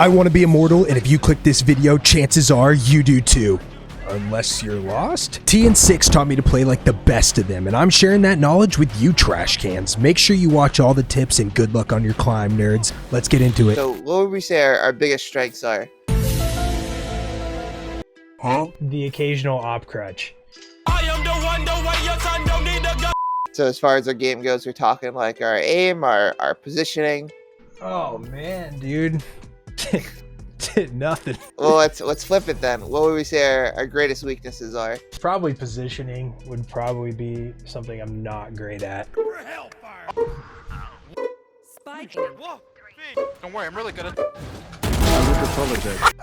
I want to be immortal, and if you click this video, chances are you do too. Unless you're lost? T and 6 taught me to play like the best of them, and I'm sharing that knowledge with you trash cans. Make sure you watch all the tips and good luck on your climb, nerds. Let's get into it. So what would we say our biggest strengths are? Huh? The occasional op crutch. I am the one your son don't need a gun. So as far as our game goes, we're talking like our aim, our positioning. Oh man, dude. Nothing. Well, let's flip it then. What would we say our greatest weaknesses are? Probably positioning would probably be something I'm not great at. Spike. Don't worry, I'm really good at.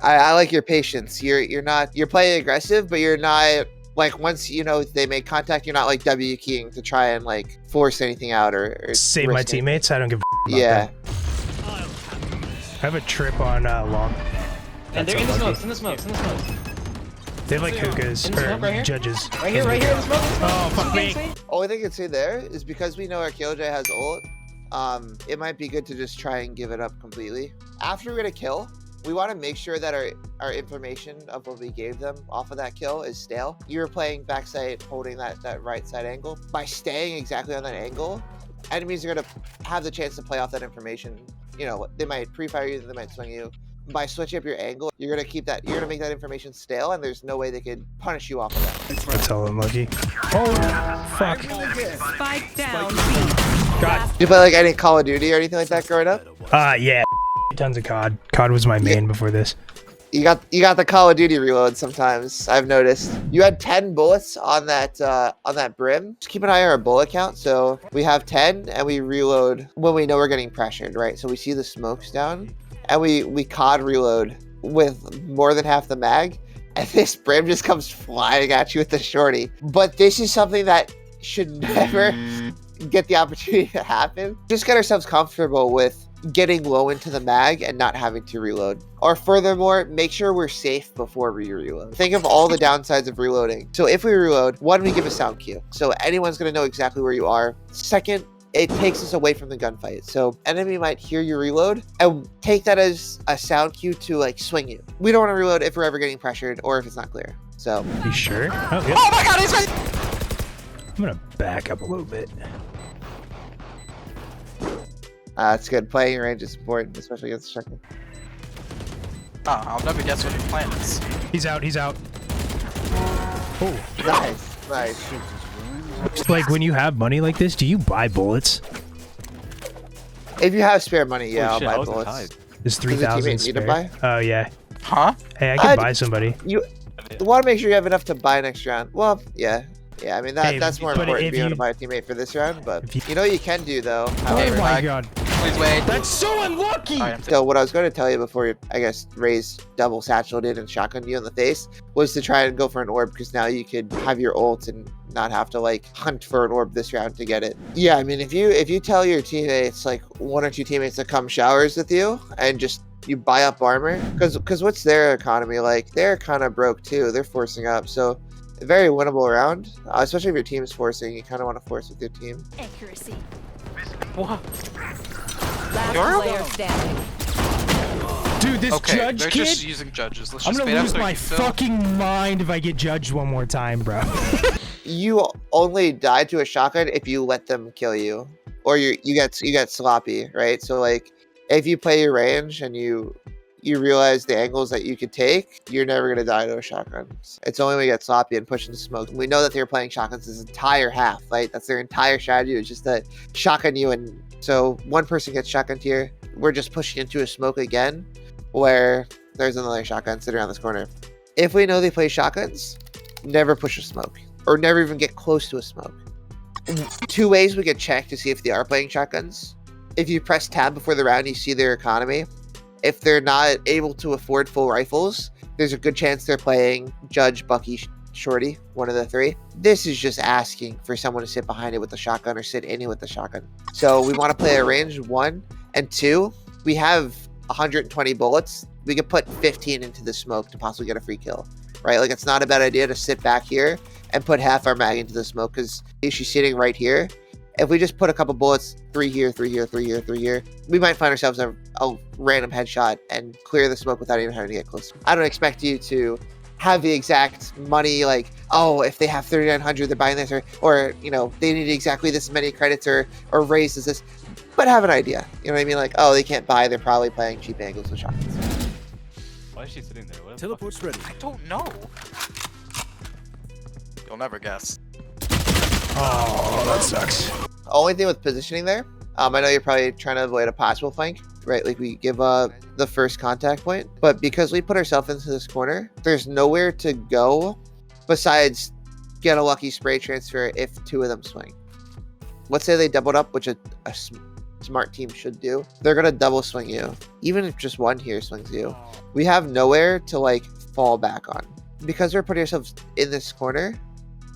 I like your patience. You're playing aggressive, but you're not like, once you know they make contact, you're not like W keying to try and like force anything out or save my teammates. I don't give a about yeah. that. I have a trip on long. And they're in the smokes, in the smokes. They have like hookahs or right here? judges. Right here, in the smoke. Oh, fuck me. Only thing I could say there is because we know our Killjoy has ult, it might be good to just try and give it up completely. After we get a kill, we want to make sure that our information of what we gave them off of that kill is stale. You were playing backside, holding that right side angle. By staying exactly on that angle, enemies are going to have the chance to play off that information. You know, they might pre-fire you, they might swing you. By switching up your angle, you're gonna make that information stale, and there's no way they could punish you off of that. That's all unlucky. Oh, fuck. Spike down. God. Did you play like any Call of Duty or anything like that growing up? Yeah. Tons of COD. COD was my main before this. You got the Call of Duty reload sometimes. I've noticed. You had 10 bullets on that brim. Just keep an eye on our bullet count. So we have 10, and we reload when we know we're getting pressured, right? So we see the smokes down, and we COD reload with more than half the mag, and this brim just comes flying at you with the shorty. But this is something that should never get the opportunity to happen. Just get ourselves comfortable with getting low into the mag and not having to reload. Or furthermore, make sure we're safe before we reload. Think of all the downsides of reloading. So if we reload, one, we give a sound cue, so anyone's going to know exactly where you are. Second, it takes us away from the gunfight. So enemy might hear you reload and take that as a sound cue to like swing you. We don't want to reload if we're ever getting pressured or if it's not clear. So You sure? Oh, yeah. Oh my god, he's right. I'm gonna back up a little bit. it's good. Playing range is important, especially against shotgun. Oh, I'll never guess what your plan is. He's out. Oh. Nice. Like, when you have money like this, do you buy bullets? If you have spare money, yeah, Holy shit, I'll how buy was the bullets. tide? There's Does the teammate 3,000 need to spare. buy? Oh, yeah. Huh? Hey, I can buy somebody. You want to make sure you have enough to buy next round. Well, yeah. I mean that's more but important if being able you- to buy a teammate for this round. But if you know what you can do though. Oh However, my god. Please wait. That's so unlucky! Alright, so what I was going to tell you before I guess Ray's double satchel did and shotgun you in the face was to try and go for an orb, because now you could have your ult and not have to like hunt for an orb this round to get it. Yeah, I mean if you tell your teammates, like one or two teammates, to come showers with you and just you buy up armor, because what's their economy like? They're kind of broke too. They're forcing up, so a very winnable round, especially if your team's forcing. You kind of want to force with your team. Accuracy. What? Last player standing. Dude, this Okay, judge they're kid, just using judges. Let's I'm just gonna fade out lose so my you can fucking mind if I get judged one more time, bro. You only die to a shotgun if you let them kill you, or you get sloppy, right? So like if you play your range and you realize the angles that you could take, you're never gonna die to a shotgun. It's only when you get sloppy and push into smoke. We know that they were playing shotguns this entire half, right? That's their entire strategy, is just to shotgun you, and so one person gets shotgunned here. We're just pushing into a smoke again, where there's another shotgun sitting around this corner. If we know they play shotguns, never push a smoke, or never even get close to a smoke. Two ways we can check to see if they are playing shotguns. If you press tab before the round, you see their economy. If they're not able to afford full rifles, there's a good chance they're playing Judge, Bucky, Shorty, one of the three. This is just asking for someone to sit behind it with the shotgun or sit in it with the shotgun. So we want to play a range 1 and 2. We have 120 bullets. We could put 15 into the smoke to possibly get a free kill, right? Like, it's not a bad idea to sit back here and put half our mag into the smoke, because she's sitting right here, If we just put a couple bullets, 3 here, 3 here, 3 here, 3 here, we might find ourselves a random headshot and clear the smoke without even having to get close. I don't expect you to have the exact money, like, oh, if they have 3,900, they're buying this, or you know, they need exactly this many credits or raises this, but have an idea. You know what I mean? Like, oh, they can't buy, they're probably playing cheap angles with shotguns. Why is she sitting there? What the Teleport's ready. I don't know. You'll never guess. Oh, that sucks. Only thing with positioning there, I know you're probably trying to avoid a possible flank, right? Like we give the first contact point, but because we put ourselves into this corner, there's nowhere to go besides get a lucky spray transfer if 2 of them swing. Let's say they doubled up, which a smart team should do. They're gonna double swing you. Even if just 1 here swings you, we have nowhere to like fall back on. Because we're putting ourselves in this corner,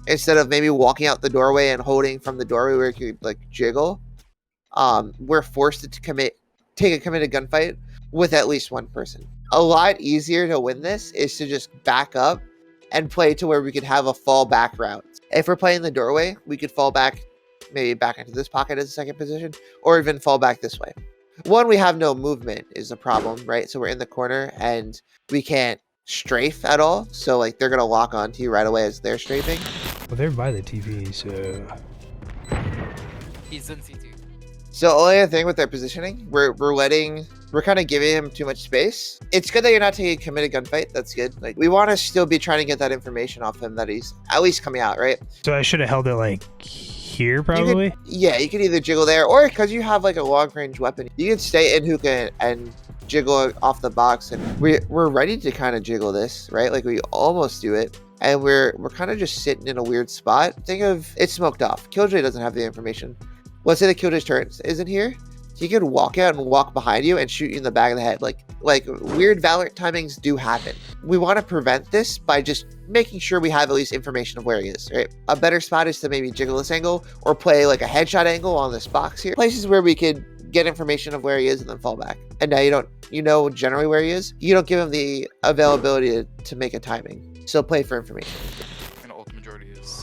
instead of maybe walking out the doorway and holding from the doorway where you could like jiggle, we're forced to take a committed gunfight with at least 1 person. A lot easier to win this is to just back up and play to where we could have a fallback route. If we're playing the doorway, we could fall back, maybe back into this pocket as a second position, or even fall back this way. One, we have no movement is a problem, right? So we're in the corner and we can't strafe at all. So like they're gonna lock onto you right away as they're strafing. Well, they're by the TV, so... He's in CT. So only other thing with their positioning, we're kind of giving him too much space. It's good that you're not taking a committed gunfight. That's good. Like we want to still be trying to get that information off him that he's at least coming out, right? So I should have held it like here, probably? You could either jiggle there, or because you have like a long range weapon, you can stay in hookah and jiggle off the box. And we're ready to kind of jiggle this, right? Like we almost do it. And we're kind of just sitting in a weird spot. Think of it's smoked off. Killjoy doesn't have the information. Let's say the Killjoy's turn isn't here. He could walk out and walk behind you and shoot you in the back of the head. Like weird Valorant timings do happen. We want to prevent this by just making sure we have at least information of where he is, right? A better spot is to maybe jiggle this angle or play like a headshot angle on this box here. Places where we could get information of where he is and then fall back. And now you know generally where he is. You don't give him the availability to make a timing. So play for information. And ult majority is.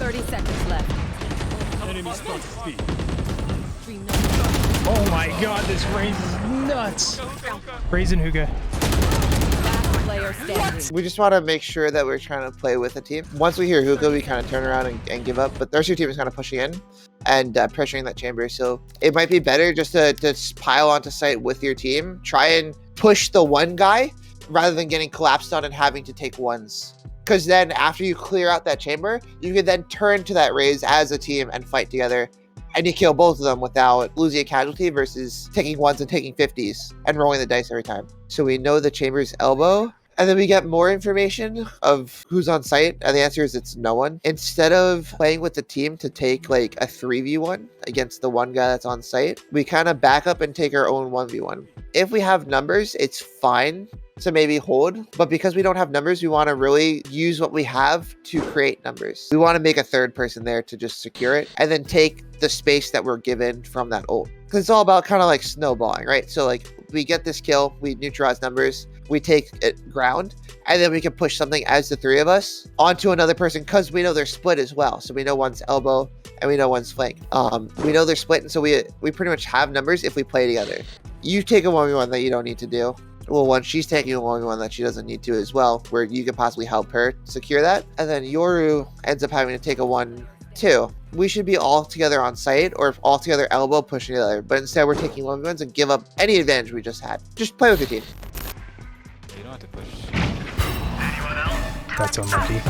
30 seconds left. Enemy spotted B. Oh my god, this Raze is nuts! Raze and hookah. Last player standing. We just want to make sure that we're trying to play with a team. Once we hear hookah, we kind of turn around and give up. But the rest of your team is kind of pushing in and pressuring that chamber. So it might be better just to pile onto site with your team. Try and push the one guy rather than getting collapsed on and having to take ones. Because then after you clear out that chamber, you can then turn to that Raze as a team and fight together. And you kill both of them without losing a casualty versus taking ones and taking 50s and rolling the dice every time. So we know the chamber's elbow. And then we get more information of who's on site. And the answer is it's no one. Instead of playing with the team to take like a 3v1 against the one guy that's on site, we kind of back up and take our own 1v1. If we have numbers, it's fine to maybe hold, but because we don't have numbers, we want to really use what we have to create numbers. We want to make a third person there to just secure it and then take the space that we're given from that ult. Because it's all about kind of like snowballing, right? So like we get this kill, we neutralize numbers, we take it ground, and then we can push something as the 3 of us onto another person because we know they're split as well. So we know one's elbow and we know one's flank. We know they're split, and so we pretty much have numbers if we play together. You take a 1v1 that you don't need to do. Well, one, she's taking a 1v1 that she doesn't need to as well, where you can possibly help her secure that. And then Yoru ends up having to take a 1-2. We should be all together on site or all together elbow pushing the other. But instead, we're taking 1v1s and give up any advantage we just had. Just play with your team. You don't have to push. That's unlucky.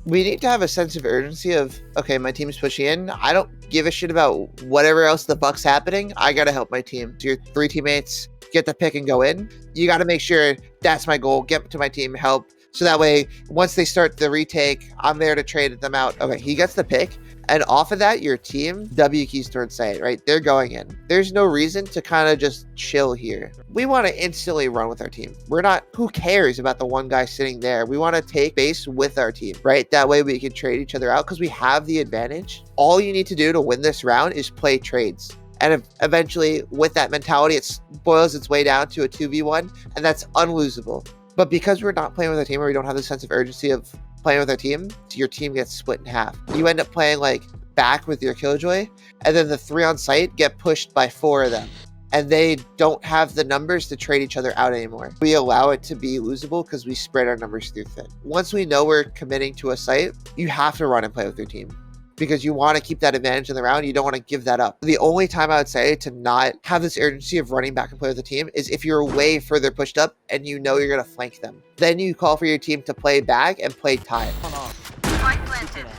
We need to have a sense of urgency of, okay, my team's pushing in. I don't give a shit about whatever else the fuck's happening. I got to help my team. So your 3 teammates get the pick and go in. You got to make sure that's my goal. Get to my team, help. So that way, once they start the retake, I'm there to trade them out. Okay, he gets the pick. And off of that, your team W keys towards site, right? They're going in. There's no reason to kind of just chill here. We want to instantly run with our team. We're not, who cares about the one guy sitting there? We want to take base with our team, right? That way we can trade each other out because we have the advantage. All you need to do to win this round is play trades. And eventually, with that mentality, it boils its way down to a 2v1, and that's unlosable. But because we're not playing with our team, or we don't have the sense of urgency of playing with our team, your team gets split in half. You end up playing like back with your Killjoy, and then the 3 on site get pushed by 4 of them. And they don't have the numbers to trade each other out anymore. We allow it to be losable because we spread our numbers through thin. Once we know we're committing to a site, you have to run and play with your team because you want to keep that advantage in the round. You don't want to give that up. The only time I would say to not have this urgency of running back and play with the team is if you're way further pushed up and you know you're going to flank them. Then you call for your team to play back and play time.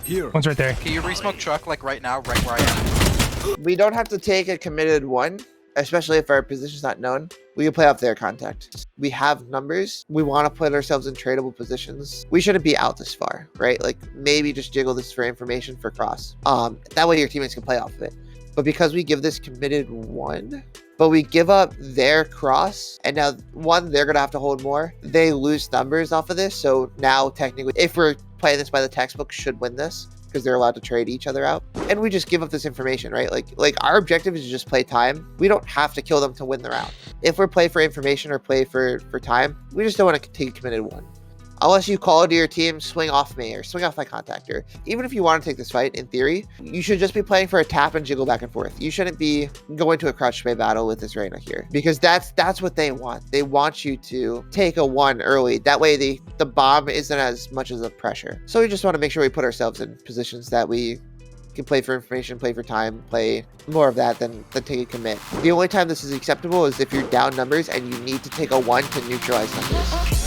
Here. One's right there. Can you re-smoke truck like right now, right where I am? We don't have to take a committed one, especially if our position's not known. We can play off their contact. We have numbers. We want to put ourselves in tradable positions. We shouldn't be out this far, right? Like maybe just jiggle this for information for cross. That way your teammates can play off of it. But because we give this committed one, but we give up their cross, and now one, they're going to have to hold more. They lose numbers off of this. So now technically, if we're playing this by the textbook, should win this because they're allowed to trade each other out. And we just give up this information, right? Like our objective is to just play time. We don't have to kill them to win the round. If we're play for information or play for time, we just don't want to take a committed one. Unless you call to your team, swing off me or swing off my contactor. Even if you want to take this fight, in theory, you should just be playing for a tap and jiggle back and forth. You shouldn't be going to a crouch spray battle with this Reyna here because that's what they want. They want you to take a 1 early. That way the bomb isn't as much as a pressure. So we just want to make sure we put ourselves in positions that we can play for information, play for time, play more of that than take a commit. The only time this is acceptable is if you're down numbers and you need to take a 1 to neutralize numbers.